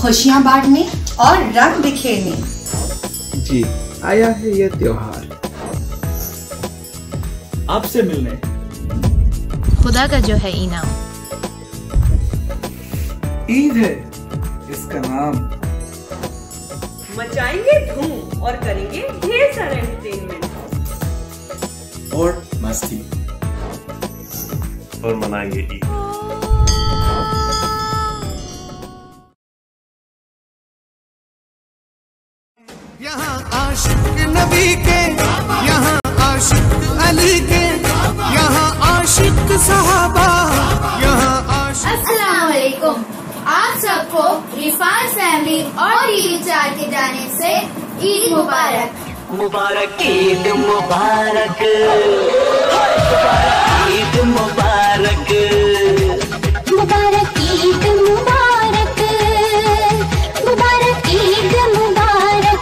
खुशियाँ बांटने और रंग बिखेरने। जी आया है ये त्योहार आपसे मिलने, खुदा का जो है इनाम। ईद है इसका नाम। मचाएंगे धूम और करेंगे ढेर सारा एंटरटेनमेंट और मस्ती और मनाएंगे ईद। यहाँ आशिक नबी के, यहाँ आशिक अली के, यहाँ आशिक सहाबा, यहाँ आशिक। अस्सलाम वालेकुम, आप सबको रिफान फैमिली और टीवी 4 की जानिब से ईद मुबारक। मुबारक ईद मुबारक, ईद मुबारक, मुबारक ईद मुबारक, मुबारक ईद मुबारक।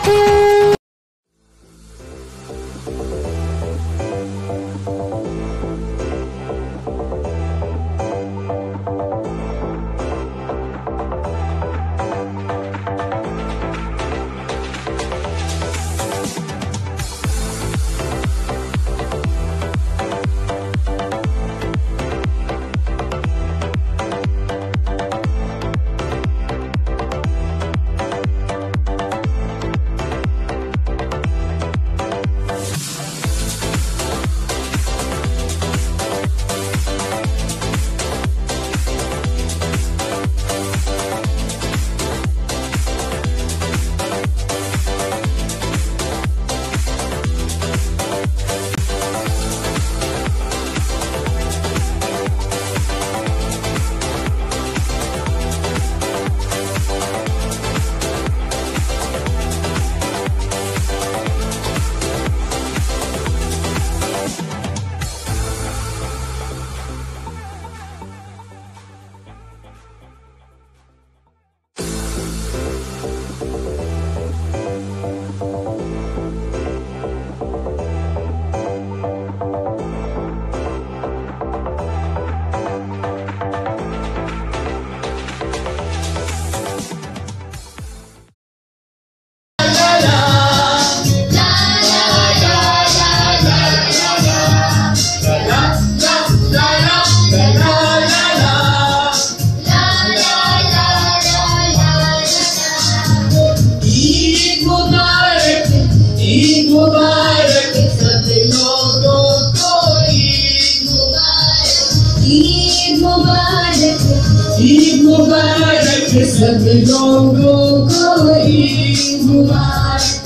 ईद मुबारक, सब लोगों को ईद मुबारक।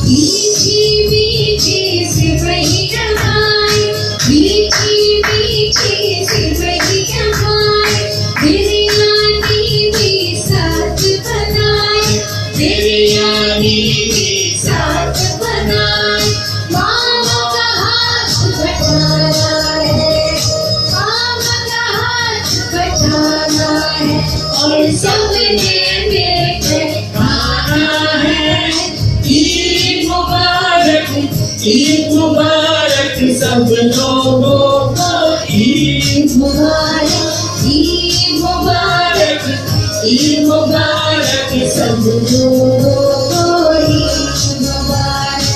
मीठी मीठी सिवई कमाई, मीठी मीठी सिवई कमाई, बिरयानी भी साथ बनाए, बिरयानी भी साथ बनाए। मामा का हाथ बटाना है, मामा का हाथ बटाना है, और सबने मिलकर खाना है। ईद मुबारक, ईद मुबारक, सब लोगों को ईद मुबारक, ईद मुबारक, ईद मुबारक, सब लोगों को ईद मुबारक।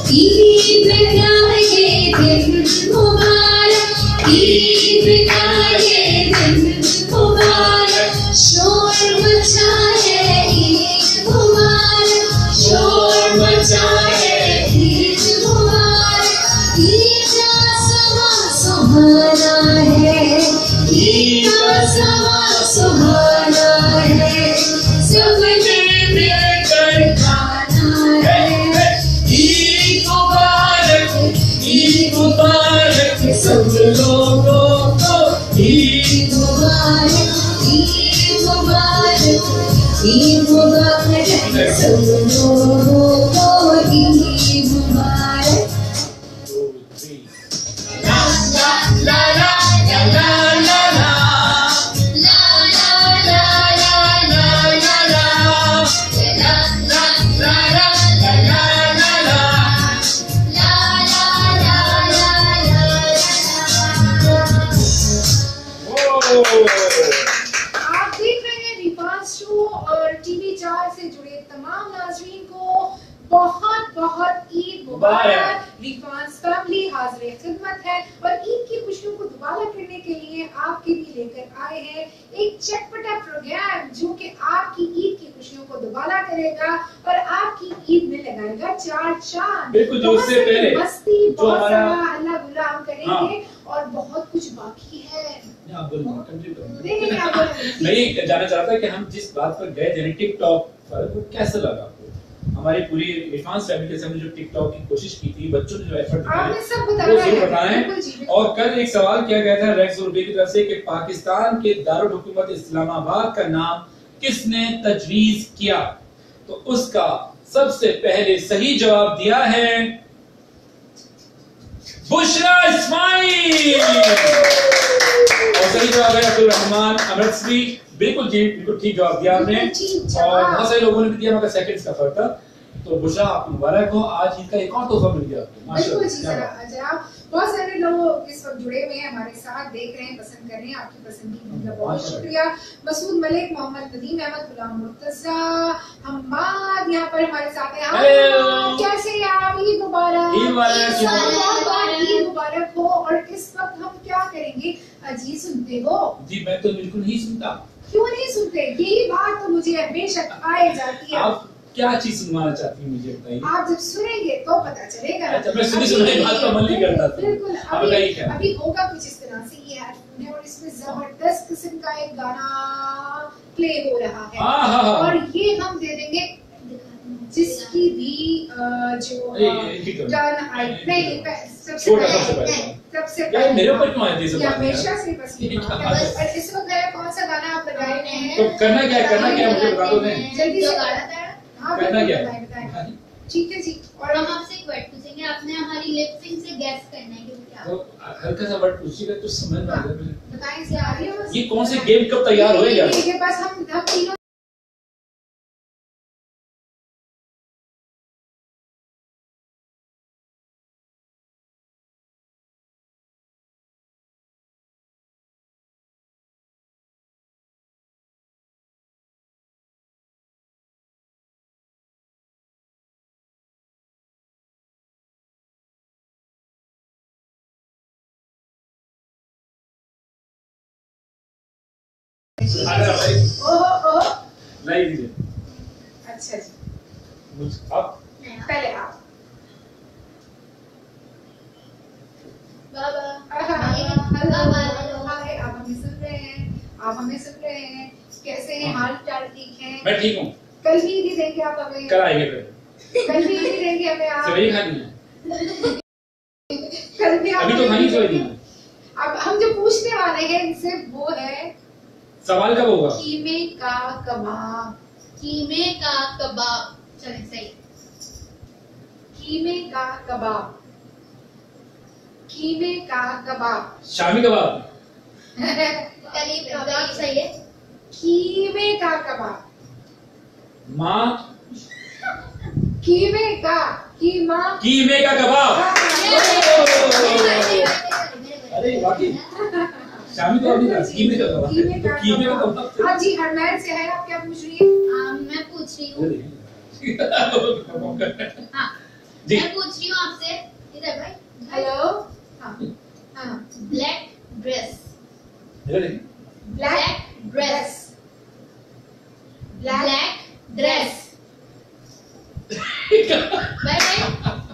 ईद का ये दिन मुबारक, ईद का ये दिन मुबारक, शोर मचाए ईद मुबारक, शोर मचाए ईद मुबारक। ईद का समा सुहाना है, ईद का समा सुहाना है, सबने मिलकर खाना है। ईद मुबारक, ईद मुबारक, सब लोगों को ईद मुबारक, ईद मुबारक, ईद मुबारक, सब लोगों को ईद मुबारक। ला ला ला ला ला ला ला ला ला ला ला ला टीवी 4 से जुड़े तमाम नाज़रीन को बहुत बहुत ईद मुबारक। रिफान्स फैमिली हाजिर खिदमत है और ईद की खुशियों को दुबारा करने के लिए आपके लिए लेकर आए हैं एक चटपटा प्रोग्राम जो कि आपकी ईद की खुशियों को दुबारा करेगा और आपकी ईद में लगाएगा चार चांद। बिल्कुल, जो उससे पहले मस्ती, जो हमारा अल्लाह गुल्ला हम करेंगे और बहुत कुछ बाकी है। मैं ये जानना चाहता कि हम जिस बात पर गए थे टिकटॉक पर, वो कैसा लगा आपको? हमारी पूरी रिफान्स फैमिली के सामने जो टिकटॉक की कोशिश की थी, बच्चों ने जो एफर्ट आपने किया सब वो जरूर बताएं। बताया। और कल एक सवाल किया गया था रेक्स रुपए की तरफ से कि पाकिस्तान के दारुल हुकूमत इस्लामाबाद का नाम किसने तजवीज किया, तो उसका सबसे पहले सही जवाब दिया है बुशरा इस्माइल और सही जवाब है अब्दुल रहमान अमृतसरी। बिल्कुल जी, बिल्कुल ठीक जवाब दिया आपने और बहुत सारे लोगों ने भी दिया, मगर सेकंड्स का फर्क था। तो बुशरा आपको मुबारक हो, आज इनका एक और तोहफा मिल गया आपको। बिल्कुल जी जनाब, बहुत सारे लोग इस वक्त जुड़े हुए हैं, हमारे साथ देख रहे हैं, पसंद कर रहे हैं, आपकी पसंद की बहुत शुक्रिया। मसूद मलिक, मोहम्मद नदीम अहमद, गुलाम मुर्तजा, हम्माद यहाँ पर हमारे साथ हैं। कैसे आप? ईद मुबारक। ईद मुबारक हो। और इस वक्त हम क्या करेंगे? जी सुनते हो? जी मैं तो बिल्कुल नहीं सुनता। क्यों नहीं सुनते? यही बात तो मुझे हमेशा आए जाती है। आप क्या चीज सुनवाना चाहती हैं मुझे बताइए? आप जब सुनेंगे तो पता चलेगा। अच्छा, मैं सुनने की बात तो अमल नहीं करता था। बिल्कुल, अभी होगा कुछ इस तरह से। ये है और इसमें जबरदस्त किस्म का एक गाना प्ले हो रहा है और ये हम दे देंगे जिसकी भी जो सबसे पहले मेरे ऊपर क्यों आए थे सब? हमेशा से बस इस वक्त कौन सा गाना आप लगाए हुए हैं? तो करना क्या है मुझे बता दो। जल्दी से करना क्या है? ठीक है जी। और हम आपसे एक वर्ड पूछेंगे, आपने हमारी लिप सिंक से गैस करना है कि क्या। तो हल्का सा वर्ड पूछिएगा तो समझ में आ जाएगा। बताएं से आ रही है। ये कौन से गेम कब तैयार होएगा? ये बस हम तीनों नहीं दीजिए। अच्छा जी, आप पहले आप आप हमें सुन रहे हैं। कैसे हैं? हाल चाल ठीक है? मैं ठीक हूँ। कल भी ईदी देंगे आप हमें? कल आएंगे फिर। कल भी ईदी देंगे हमें आप? सवेरे खानी है। कल भी अभी तो खानी चाहिए। अब हम जो पूछने वाले हैं इनसे वो है, सवाल कब होगा? कीमे का कबाब। कीमे का कबाब। चलिए सही। कीमे का कबाब। कीमे का कबाब। शामी कबाब। करीब कबाब सही है। कीमे का कबाब। माँ कीमे का कीमे का कबाब। अरे वाकई शामी कबाब नहीं था, कीमे का कबाब। कीमे का कबाब। हाँ जी, हरमैन से है। आप क्या पूछ रही हैं? मैं पूछ रही हूँ। हाँ जी मैं पूछ रही हूँ आपसे। इधर भाई। हेलो। हाँ हाँ। Black dress. Black dress. Black dress.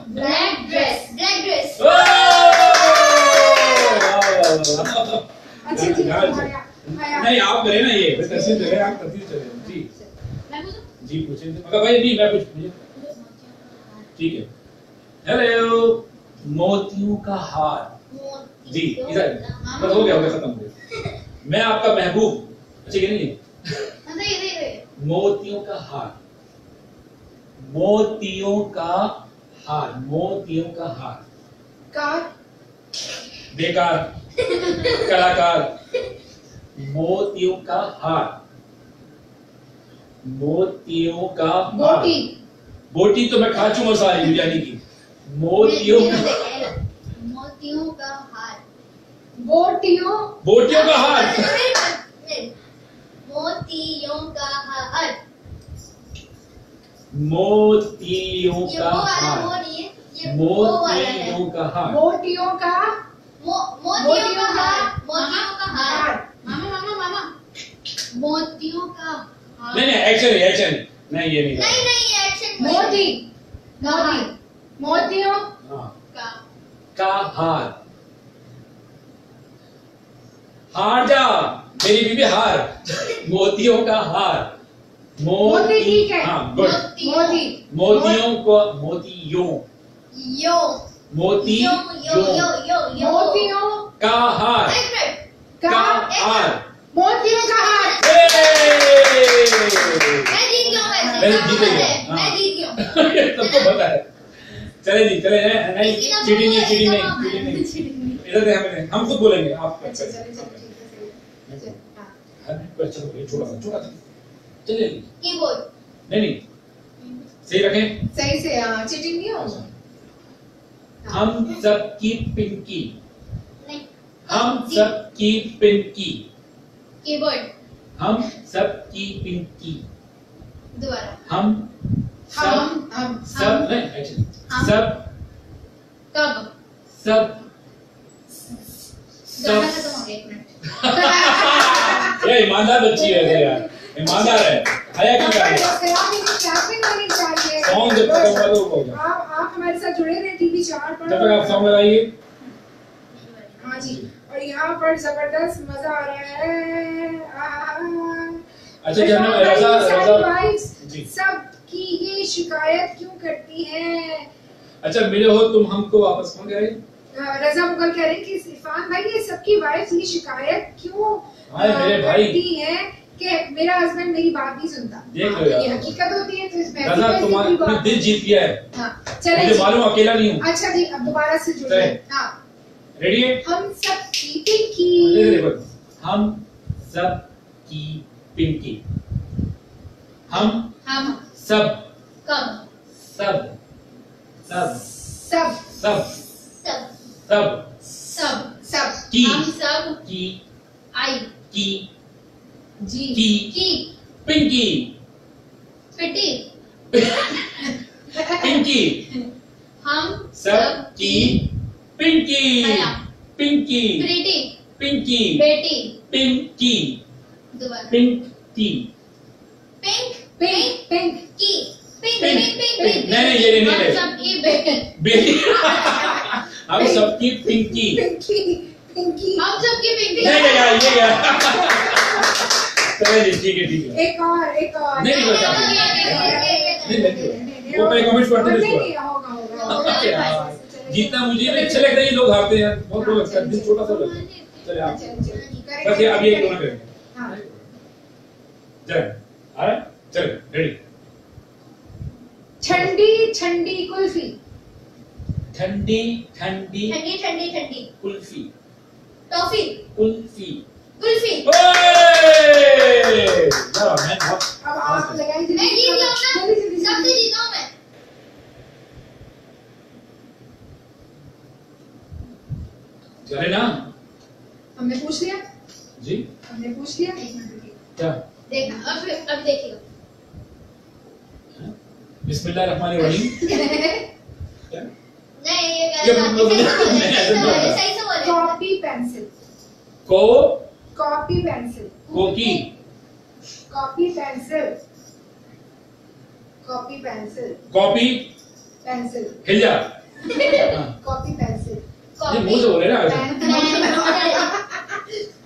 Black dress. Black dress. अच्छा जी, नहीं आप करें ना, ये तरसील चले, आप तरसील चले। जी मैं पूछूं? जी पूछे मगर भाई नहीं, मैं पूछ। ठीक है। हेलो। मोतियों का हार। जी इधर बस हो गया खत्म हो गया। मैं आपका महबूब। अच्छा ये नहीं है। मोतियों का हार। मोतियों का हार। मोतियों का हार। कार। बेकार। कलाकार। मोतियों का हार। मोतियों का बोटी। बोटी तो मैं खा चुका सारी बिरयानी की। मोतियों मोतियों का हार। बोटियों बोटियों का हार। मोतियों का हार। मोतियों ये का वो वाला हार। वो नहीं है, ये वो वाला है। मोतियों का हार। मोतियों का मोतियों का हार। मोतियों का हार। हार। मामा मोतियों का हार। नहीं एक्शन नहीं ये नहीं। नहीं एक्शन मोती मोतियों हाँ। का का हार। हार जा मेरी बीबी हार। मोतियों का हार। मोती ठीक है। हाँ गुड। मोती मोतियों को मोतियों यो मोतियों मोतियों का हार। का हार। मोतियों का हार। मैं जीत गया मैं जीत गई। मैं जीत गया। सबको पता है। चले नहीं चीटिंग नहीं इधर दे हमें हम खुद बोलेंगे आप छोटा सा चलिए कीबोर्ड नहीं सही रखें। सही से चीटिंग नहीं होगा। हम सबकी पिंकी। नहीं हम सबकी पिंकी। कीबोर्ड हम सबकी पिंकी। दोबारा हम सब नहीं एक्चुअली सब कब सब गाना खत्म हो गया 1 मिनट। ये ईमानदार बच्ची है यार ईमानदार है आया क्यों कर सॉन्ग जब तक होगा तो होगा। आप हमारे साथ जुड़े रहे टीवी 4 पर जब तक आप सॉन्ग लगाइए। हाँ जी और यहाँ पर जबरदस्त मजा आ रहा है। अच्छा रजा सबकी ये शिकायत क्यों करती है। अच्छा मिले हो तुम हमको वापस फोन करें। रजा मुगल कह रहे हैं कि इरफान भाई ये सबकी वाइफ ये शिकायत क्यों मेरे भाई करती है कि मेरा हस्बैंड मेरी बात नहीं सुनता। देख लो यार ये हकीकत होती है तो इसमें रजा तुम्हारा दिल जीत गया है। हाँ चले मुझे मालूम अकेला नहीं हूँ। अच्छा जी अब दोबारा से जुड़े। हाँ रेडी है। हम सब की पिंकी। हम सब की पिंकी। हम सब कब सब सब सब सब सब सब सब सब की हम सब की आई की जी की पिंकी पिटी पिंकी हम सब की पिंकी पिंकी प्रीटी पिंकी बेटी पिंकी दोबारा पिंकी पिंक पिंक पिंक की pink pink, pink pink pink. नहीं, ये नहीं हम है। सबकी बेटी बेटी हम सबकी पिंकी पिंकी पिंकी हम सबकी पिंकी नहीं यार ये यार चलिए ठीक है एक और नहीं वो पहले कमेंट्स पढ़ते थे होगा जीतना मुझे भी अच्छा लगता है ये लोग हारते हैं बहुत लोग लगता है दिल छोटा सा लगता है चलिए आप बस ये अब ये दोनों करेंगे चल आ रहा चल रेडी ठंडी ठंडी कुल्फी ठंडी ठंडी ठंडी ठंडी ठंडी कुल्फी टॉफी कुल्फी कुल्फी यार मैं बहुत अब आप लगाइए मैं जीत गया हूं ना सबसे जीता हूं मैं चले ना हमने पूछ लिया जी हमने पूछ लिया क्या देखना अब देखिएगा बिस्मिल्लाहिर्रहमानिर्रहीम नहीं ये ये सही से बोले कॉपी पेंसिल कॉपी पेंसिल कोकी copy pencil copy pencil copy pencil हिल जा कॉपी पेंसिल ये मुंह से बोले ना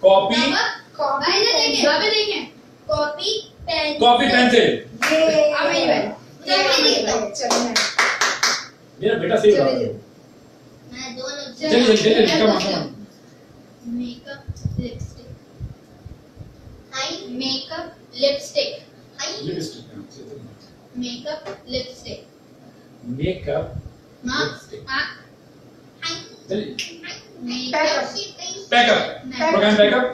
कॉपी कॉपी देखें कॉपी पेन कॉपी पेंसिल मेरा बेटा सही बता रहा है मैं दो लोग चलिए कम makeup lipstick eye makeup lipstick eye makeup lipstick makeup मां लिपस्टिक हां चलिए makeup packup program packup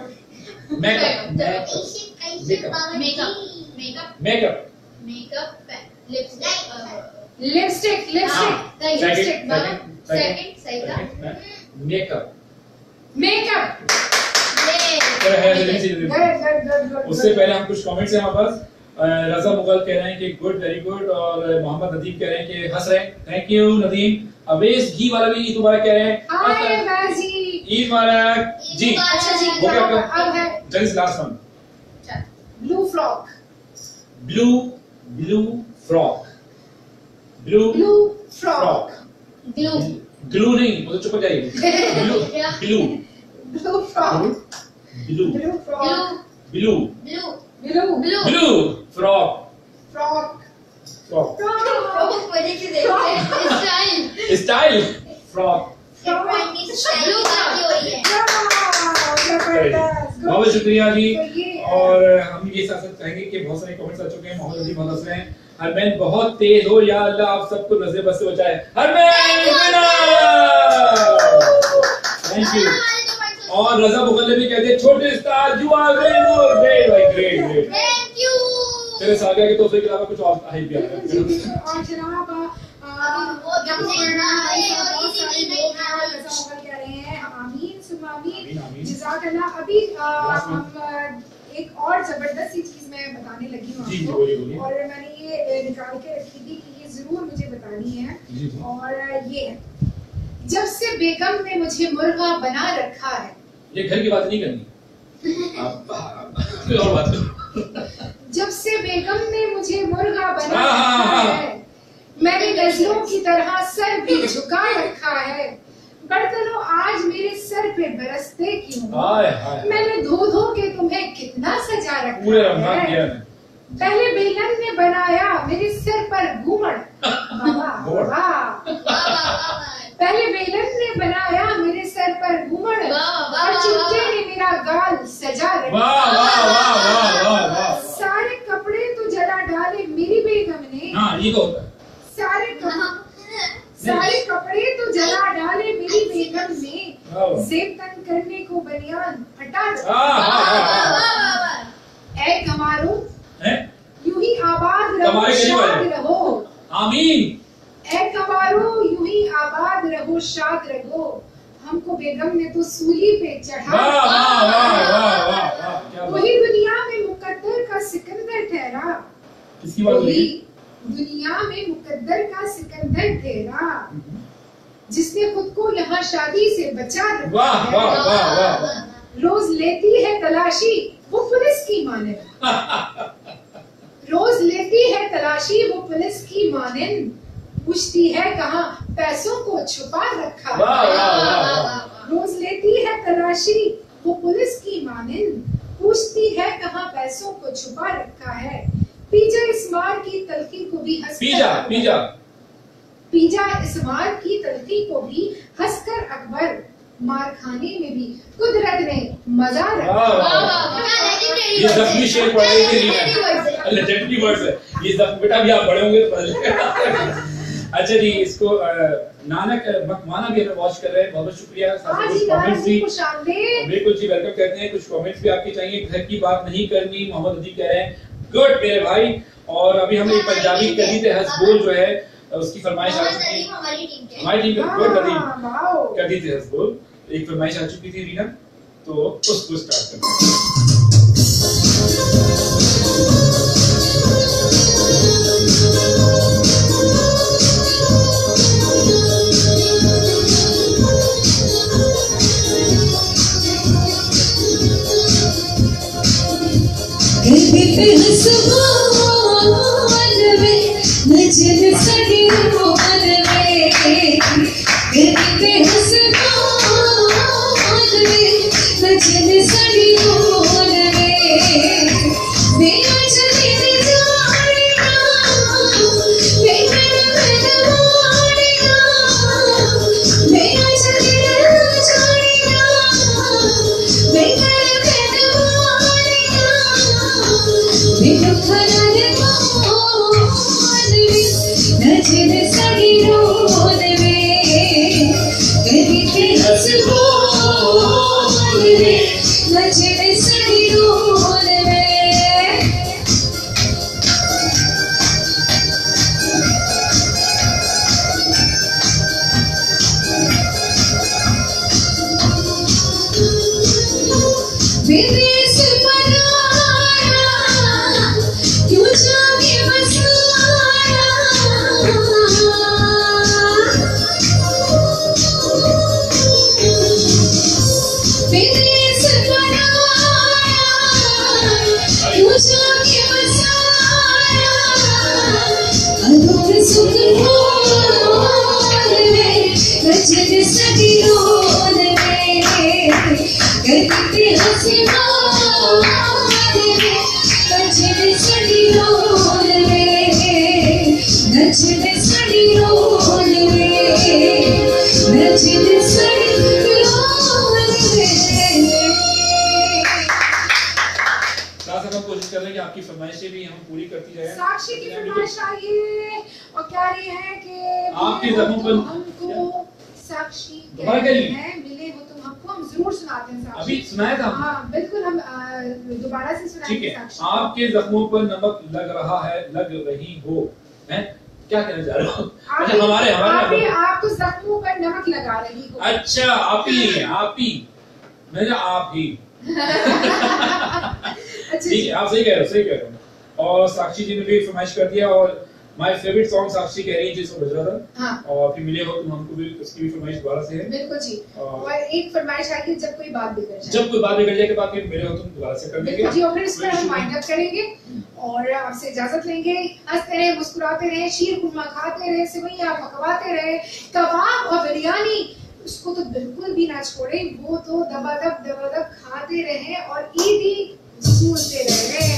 makeup makeup makeup lipstick lipstick lipstick second सही था मेकअप मेकअप उससे पहले हम कुछ कमेंट्स हैं हमारे पास रजा मुगल कह रहे हैं कि गुड, वेरी गुड, और मोहम्मद नदीम कह रहे हैं कि हंस रहे हैं, थैंक यू नदीम। अवेश घी वाला भी ईद मुबारक कह रहे हैं, ईद मुबारक जी। अच्छा जी, हो गया अब है जल्दी last one. Blue frock, blue frock, blue frock, glue नहीं, मुझे चुप हो जाइए। Blue frock, blue frock, style frock. बहुत शुक्रिया जी। और हम ये साथ चाहेंगे कि बहुत सारे कमेंट्स आ चुके हैं, मोहम्मद अली बहुत हंस रहे हैं, हरमैन बहुत तेज हो, या अल्लाह आप सबको नजर बस से बचाए, हरमैन थैंक यू। और रजा मुगल भी कहते हैं छोटे star you are very good, great great, thank you. तेरे सागर के तोहफे के अलावा कुछ और ही भी आ रहा है। और जनाब अभी एक और जबरदस्त चीज मैं बताने लगी हूँ आपको, और मैंने ये निकाल के रखी थी कि ये जरूर मुझे बतानी है। और ये जब से बेगम ने मुझे मुर्गा बना रखा है, ये घर की बात नहीं करनी, आप और बात करो। जब से बेगम ने मुझे मुर्गा बना रखा है, मैंने गजलों की तरह सर भी झुका रखा है, बर्तनों आज मेरे सर पे बरसते क्यों? मैंने धो धो के तुम्हें कितना सजा रखा है। पहले बेलन ने बनाया मेरे सर पर घूमड़, पहले बेलन ने बनाया मेरे सर पर घूमड़, और चिमटे ने मेरा गाल सजा रखा। सारे कपड़े तो जला डाले मेरी बेगम ने, ये तो होता है। सारे कपड़े तो जला डाले मेरी बेगम ने, जेब तंग करने को बनियान हटा ऐ कमारू यूं ही आबाद रहो, शाद रहो, आमीन। ऐ कमारू यूं ही आबाद रहो, शाद रहो, हमको बेगम ने तो सूली पे चढ़ा, वही दुनिया में मुकद्दर का सिकंदर ठहरा, वही दुनिया में मुकद्दर का सिकंदर ठहरा, जिसने खुद को यहाँ शादी से बचा रखा है। रोज लेती है तलाशी वो पुलिस की मानिंद, रोज लेती है तलाशी वो पुलिस की मानिंद, पूछती है कहाँ पैसों को छुपा रखा है। रोज लेती है तलाशी वो पुलिस की मानिंद, पूछती है कहाँ पैसों को छुपा रखा है। पीजा इस मार की तलखी को भी हंसकर, पीजा इस मार की तलखी को भी हंसकर अकबर, मार खाने में भी कुदरत ने मजा रखा। ये जख्मी शेर पढ़ रही थी, लेजेंडरी वर्ड्स है ये, बेटा भी आप बड़े होंगे तो पता चलेगा। अच्छा जी, इसको नानक मकमाना भी हमें वॉच कर रहे हैं, बहुत शुक्रिया। कुछ कमेंट्स भी बिल्कुल जी वेलकम कहते हैं, कुछ कमेंट्स भी आपके चाहिए। घर की बात नहीं करनी, मोहम्मद अदीब कह रहे हैं गुड मेरे भाई। और अभी हमने पंजाबी कदीते हसबोल जो है उसकी फरमाइश आ चुकी है, हमारी टीम गुड नदीम कदीते हसबोल एक फरमाइश आ चुकी थी रीना, तो उसको स्टार्ट करते हैं। We're करते हसीना नचने सड़ी रोल रे नचने सड़ी रोल रे नचने सड़ी रोल रे। हम कोशिश कर रहे हैं कि आपकी फरमाइशें भी हम पूरी करती जाएं। साक्षी की फरमाइश आई है और कह रही है कि आपके जख्मों पर हमको साक्षी कह रही है मिले हो तुम हमको, हम जरूर सुनाते हैं साक्षी। अभी सुनाया था? हाँ बिल्कुल, हम दोबारा से सुनाएंगे। ठीक है। आपके जख्मों पर नमक लग रहा है, लग रही हो, हैं? क्या कहना चाह रहे हो? अच्छा हमारे आपको जख्मों पर नमक लगा रही हो। अच्छा आप ही मैं आप ही ठीक है, आप सही कह रहे हो। और साक्षी जी ने भी फरमाइश कर दिया और माय फेवरेट सॉन्ग साक्षी कह रही है जिसको बज रहा था। हाँ। और फिर मिले हो तुम हमको भी, उसकी भी फरमाइश दोबारा से है। बिल्कुल जी। और एक फरमाइश आई कि जब कोई बात बिगड़ जाए के बाद फिर मिले हो तुम दोबारा से कर देंगे जी। और फिर इस पर हम वाइंड अप करेंगे और आपसे इजाजत लेंगे। हंसते रहे, मुस्कुराते रहे, शीर खुरमा खाते रहे, सेवइयां पकवाते रहे, कबाब और बिरयानी उसको तो बिल्कुल भी ना छोड़े, वो तो दबादब खाते रहे और ईदी सुनते रहे।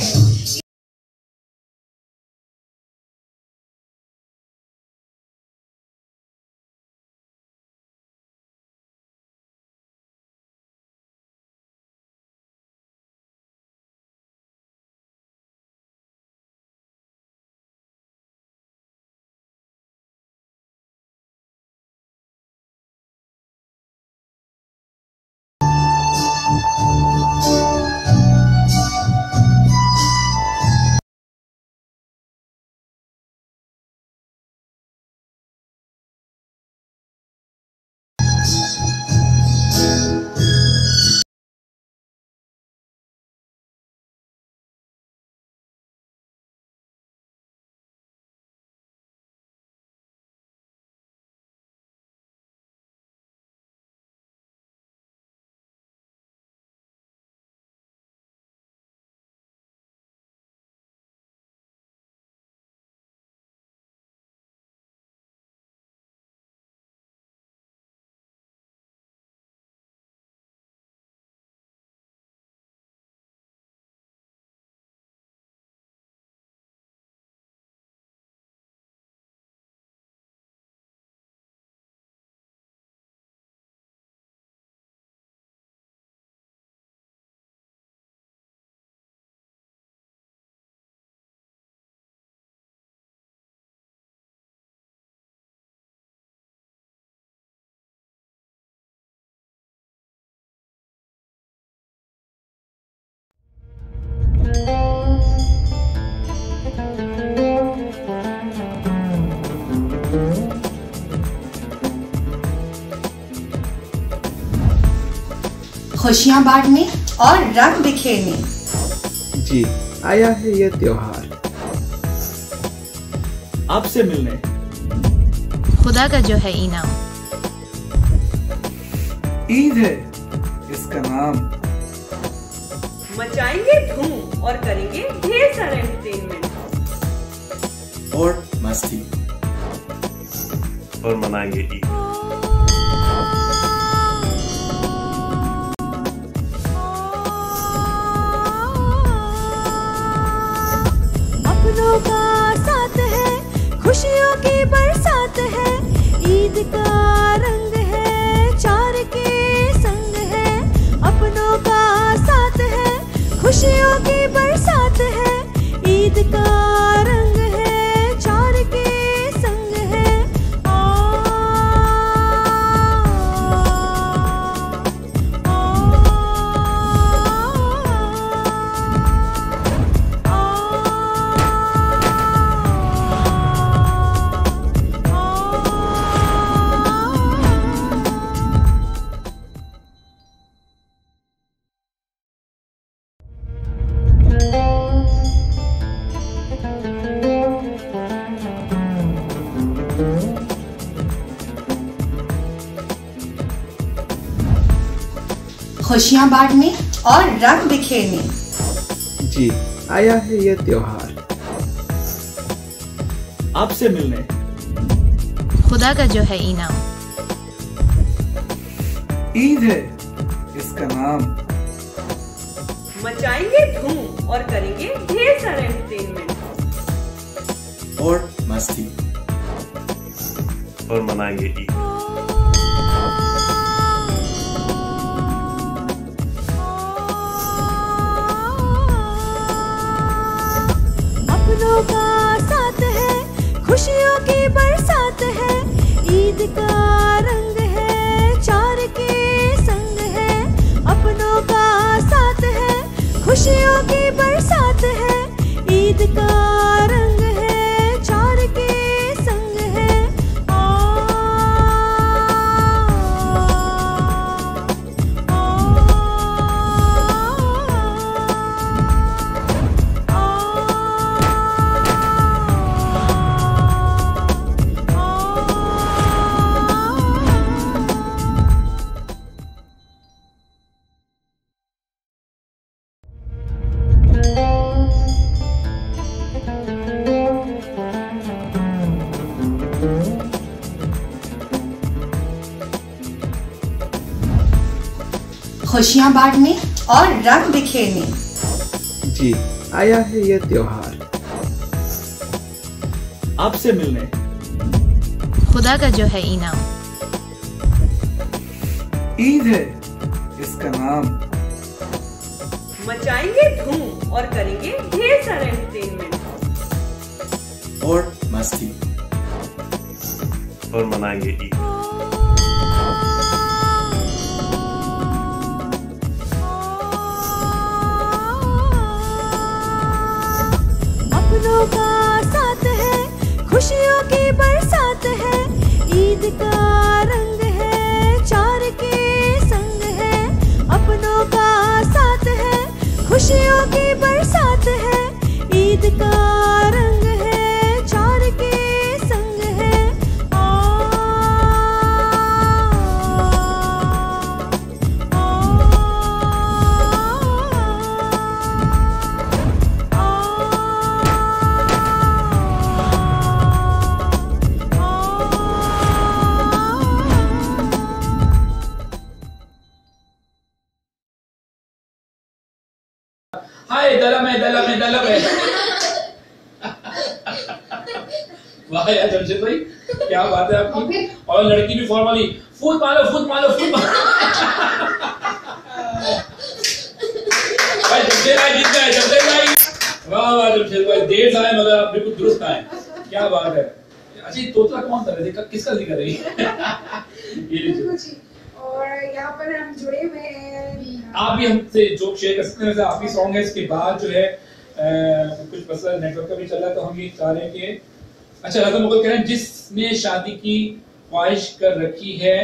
खुशियां बांटने और रंग बिखेरने। जी आया है ये त्योहार आपसे मिलने, खुदा का जो है इनाम। ईद है इसका नाम। मचाएंगे धूम और करेंगे ढेर सारा एंटरटेनमेंट और मस्ती और मनाएंगे ईद। अपनों का साथ है, खुशियों की बरसात है, ईद का रंग है, चार के संग है। अपनों का साथ है, खुशियों की बरसात है, ईद का रंग है, चार के संग है। खुशियां बांटने और रंग बिखेरने। जी आया है ये त्योहार आपसे मिलने, खुदा का जो है इनाम। ईद है इसका नाम। मचाएंगे धूम और करेंगे ढेर सारा एंटरटेनमेंट और मस्ती और मनाएंगे ईद। अपनों का साथ है, खुशियों की बरसात है, ईद का रंग है, चार के संग है। अपनों का साथ है, खुशियों की बरसात है, ईद का रंग है, चार के संग है। खुशियाँ बांटने और रंग बिखेरने। जी, आया है ये त्योहार आपसे मिलने, खुदा का जो है इनाम। ईद है इसका नाम। मचाएंगे धूम और करेंगे ढेर सारा एंटरटेनमेंट और मस्ती और मनाएंगे ईद। अपनों का साथ है, खुशियों की बरसात है, ईद का रंग है, चार के संग है। अपनों का साथ है, खुशियों की बरसात है, ईद का रंग है, चार के संग है। हाय दलम है दलम है दलम है। वाह यार जमशेद भाई, क्या बात है आपकी। और लड़की भी फॉर्मली फूट मारो फूट मारो फूट मारो। भाई जमशेद भाई जीत गए, जमशेद भाई। वाह वाह जमशेद भाई, देर से आए मगर आप बिल्कुल दुरुस्त आए, क्या बात है। अच्छा ये तोतला कौन कर रहे थे, किसका जिक्र है ये? और यहाँ पर हम जुड़े हुए हैं। आप भी हमसे जोक शेयर कर सकते हैं। आप ही सॉन्ग है, इसके बाद जो है कुछ मसला नेटवर्क का भी चल रहा है, तो हम ये चाह रहे हैं कि अच्छा रज़ा मुगल कह रहे हैं जिसने शादी की ख्वाहिश कर रखी है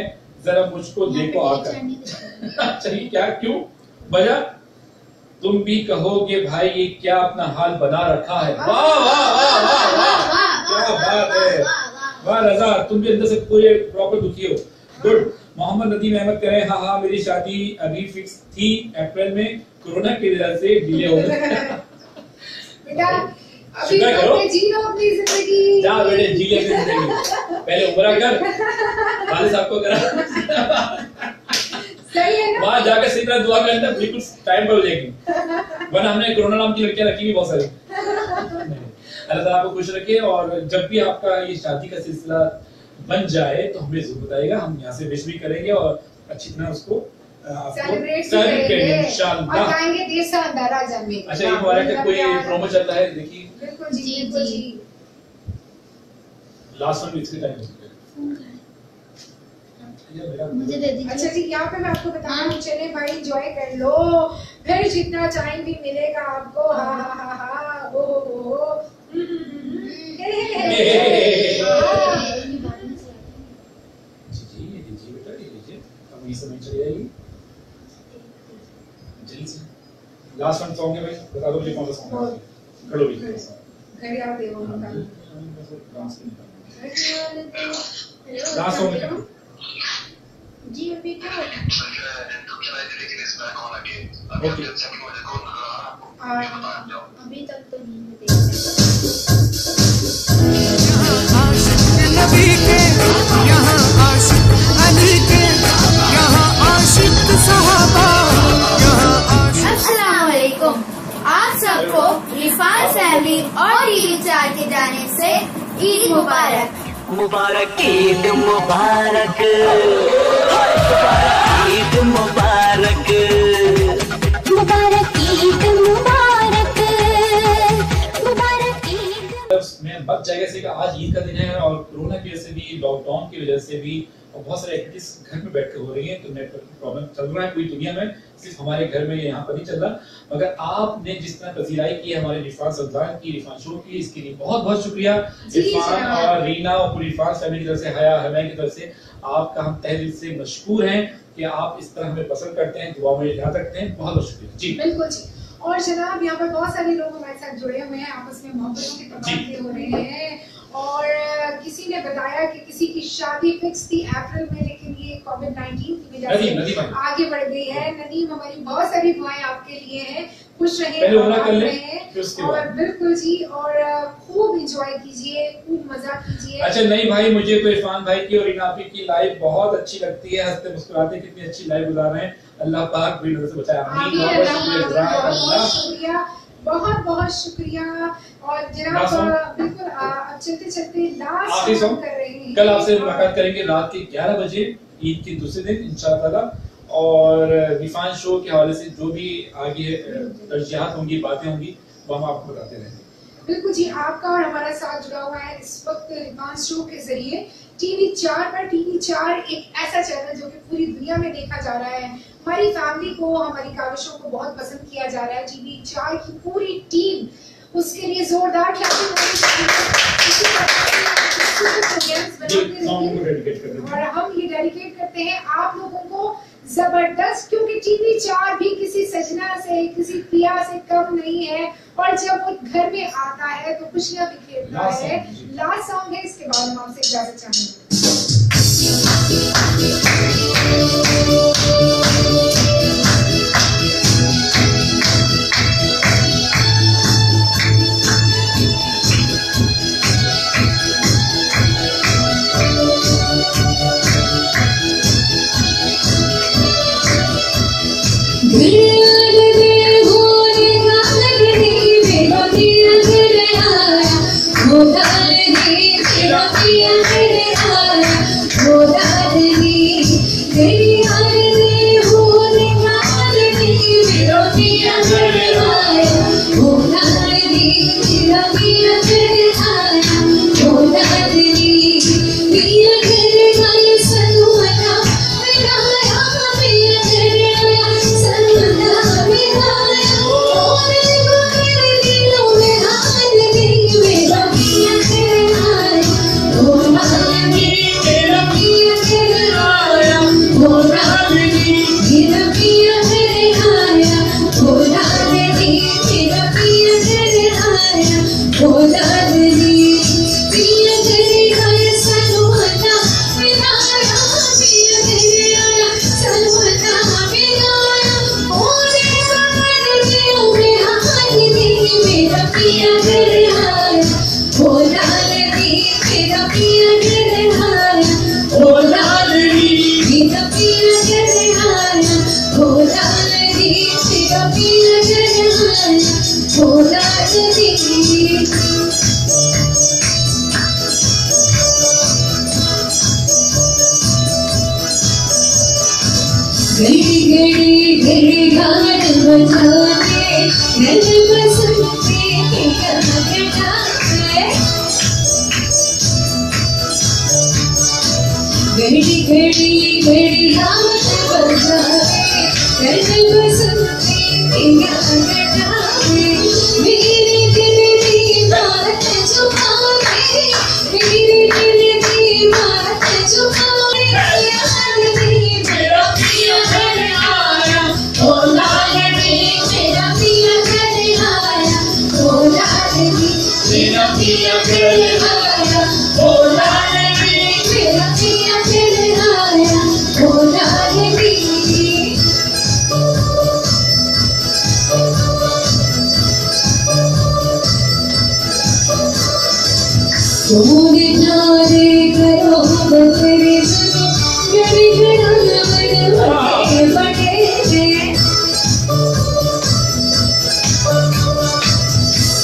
जरा मुझको देखो आकर। अच्छा ये क्या, क्यों, वजह? तुम भी कहोगे भाई ये क्या अपना हाल बना रखा है। वाह वाह वाह वाह वाह, क्या बात है। वाह रज़ा, तुम भी अंदर से पूरे प्रॉपर दुखी हो। गुड। मोहम्मद नदीम अहमद कह रहे हैं हाँ मेरी शादी अभी फिक्स थी, अप्रैल में कोरोना की वजह से डिले हो गई। बेटा अभी अपने जी लो अपनी जिंदगी। जा बेटे जी ले अपनी जिंदगी, पहले उम्रा कर, वालिद साहब को करा, सही है ना, वहाँ जाकर सही तरह दुआ करना, बिल्कुल टाइम पर हो जाएगी। वरना हमने कोरोना नाम की लड़कियां रखी भी बहुत सारी। अल्लाह ताला आपको खुश रखे, और जब भी आपका ये शादी का सिलसिला बन जाए तो हमें जरूर बताइएगा, हम यहाँ से विश भी करेंगे और अच्छी तरह उसको सेलिब्रेट करेंगे इंशाअल्लाह। और गाएंगे देश का अंधारा जमे। अच्छा ये मुबारक है, कोई प्रोमो चल रहा है देखिए। बिल्कुल जी बिल्कुल जी। लास्ट वन भी इसके टाइम मुझे दे दीजिए। अच्छा जी यहाँ पे मैं आपको बता रहा हूँ, चले भाई एंजॉय कर लो, फिर जितना टाइम भी मिलेगा आपको। हा हा हा हा ओ हो लास्ट वन सॉन्ग है भाई, बता दो मुझे कौन सा सॉन्ग है। करो भी घर याद देवो उनका लास्ट सॉन्ग है जी। अभी क्या ओके, अभी तक तो नहीं देख नबी के यहाँ आशिक अली के यहाँ आशिक सहाबा यहाँ आशिक। अस्सलाम वालेकुम। विचार के जाने से ईद मुबारक। मुबारक ईद मुबारक, ईद मुबारक, मुबारक ईद मुबारक, मुबारक ईद। मैं बच जाएगा से कि आज ईद का दिन है और कोरोना की वजह से भी, लॉकडाउन की वजह से भी और बहुत सारी एक्टिविटीज घर में बैठ कर हो रही हैं, तो नेटवर्क की प्रॉब्लम चल रहा है पूरी दुनिया में, सिर्फ हमारे घर में यहाँ पर नहीं चल रहा। मगर आपने जिस तरह पसीराई की है हमारे इरफान सल्तान की, इरफान शो की, इसके लिए बहुत बहुत शुक्रिया इरफान और रीना और पूरी इरफान फैमिली की तरफ से, हया हमें की तरफ से आपका हम तहे दिल से मशकूर हैं कि आप इस तरह हमें पसंद करते हैं, दुआ में याद रखते हैं। बहुत बहुत शुक्रिया जी। बिल्कुल जी। और जनाब यहाँ पर बहुत सारे लोग हमारे साथ जुड़े हुए हैं, आपस में मोहब्बतों के तबादले हो रहे हैं। और किसी ने बताया कि किसी की शादी फिक्स थी अप्रैल में, लेकिन ये कोविड-19 की वजह से आगे बढ़ गई है। नदीम, हमारी बहुत सारी दुआएं आपके लिए हैं, खुश रहें और बिल्कुल जी, और खूब एंजॉय कीजिए, खूब मजा कीजिए। अच्छा नहीं भाई, मुझे तो इरफान भाई की और रीना आपी की लाइव बहुत अच्छी लगती है, हंसते मुस्कुराते कितनी अच्छी लाइव गुजार रहे हैं। अल्लाह पाक भी नजर से बचाए, आमीन। बहुत शुक्रिया, बहुत बहुत शुक्रिया। और जनाब बिल्कुल अब चलते चलते लास्ट सॉन्ग कर रहे हैं। कल आपसे मुलाकात करेंगे रात के 11 बजे ईद के दूसरे दिन इंशाअल्लाह, और रिफान शो के हवाले से जो भी आगे तरजीहात होंगी, बातें होंगी, वो हम आपको बताते रहेंगे। बिल्कुल जी, आपका और हमारा साथ जुड़ा हुआ है इस वक्त रिफान शो के जरिए टीवी 4 पर। टीवी 4 एक ऐसा चैनल जो कि पूरी दुनिया में देखा जा रहा है, हमारी फैमिली को, हमारी काविशों को बहुत पसंद किया जा रहा है। टीवी 4 की पूरी टीम, उसके लिए जोरदार क्लैपिंग और हम ये डेडिकेट करते हैं आप लोगों को जबरदस्त, क्योंकि टीवी 4 भी किसी सजना से, किसी पिया से कम नहीं है। और जब वो घर में आता है तो खुशियां बिखेरता है। लास्ट सॉन्ग है, इसके बाद हम आपसे इजाजत चाहेंगे।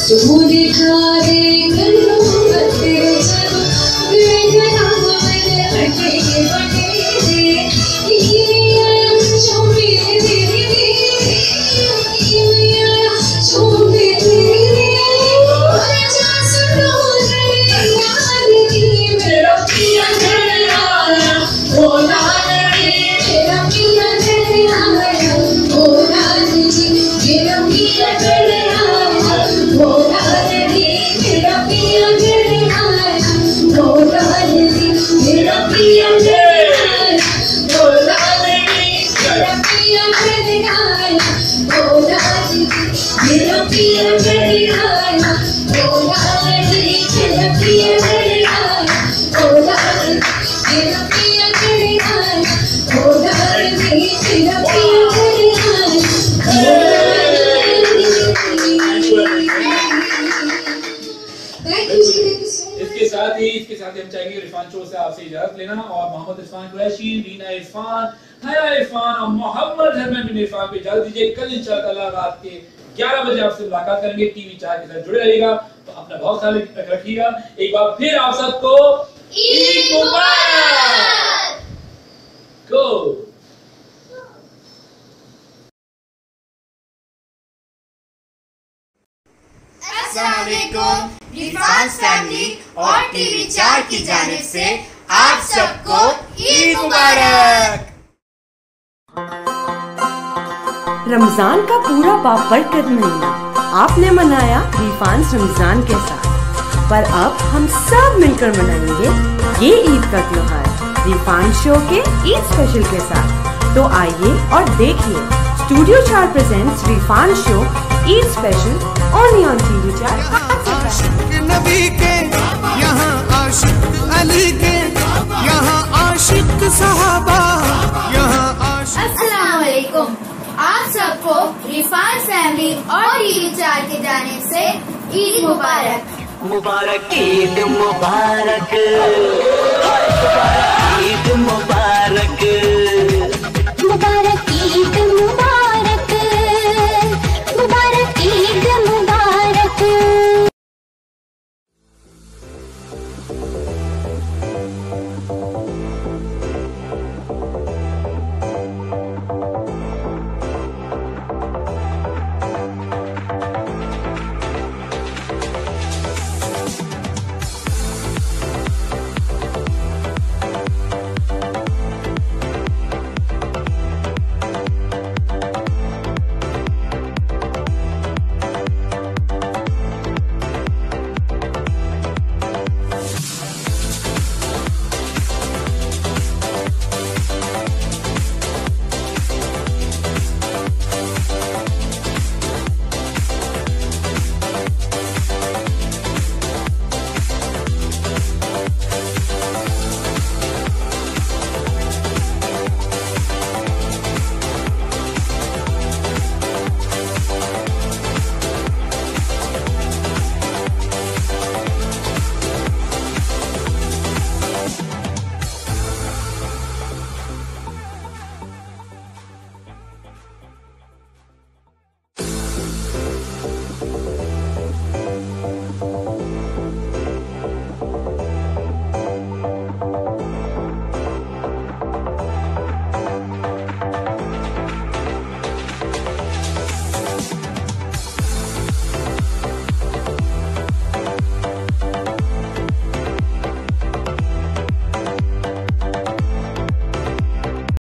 तू दिखा दे पिया घर आया ओ लाडली मेरा पिया घर आया ओ लाडली मेरा पिया घर आया ओ लाडली मेरा पिया घर आया ओ लाडली मेरा पिया घर आया ओ लाडली मेरा पिया घर आया ओ लाडली मेरा पिया घर इसके साथ ही हम चाहेंगे इरफान शो से आपसे इजाजत लेना और मोहम्मद इरफान कुरैशी, रीना इरफान, हया इरफान और मोहम्मद हरमन बिन इरफान को इजाजत दीजिए। कल इंशाअल्लाह रात के 11 बजे आपसे मुलाकात करेंगे। टीवी 4 के साथ जुड़े रहिएगा। तो अपना बहुत ख्याल रखिएगा। एक बार फिर आप सबको ईद मुबारक। गो अस्सलामुअलैकुम रिफान फैमिली और टीवी 4 की जानिब से आप सबको ईद मुबारक। रमजान का पूरा बाबरकत महीना आपने मनाया रिफान रमजान के साथ, पर अब हम सब मिलकर मनाएंगे ये ईद का त्योहार रिफान शो के ईद स्पेशल के साथ। तो आइए और देखिए studio 4 presents Rephan show Eid special only on TV 4। आशिक नबी के यहाँ आशिक अली के यहाँ आशिक सहाबा यहाँ आशिक। अस्सलामुअलैकुम आप सबको रिफान फैमिली और टीवी 4 की जानिब से ईद मुबारक। मुबारक ईद मुबारक ईद मुबारक मुबारक ईद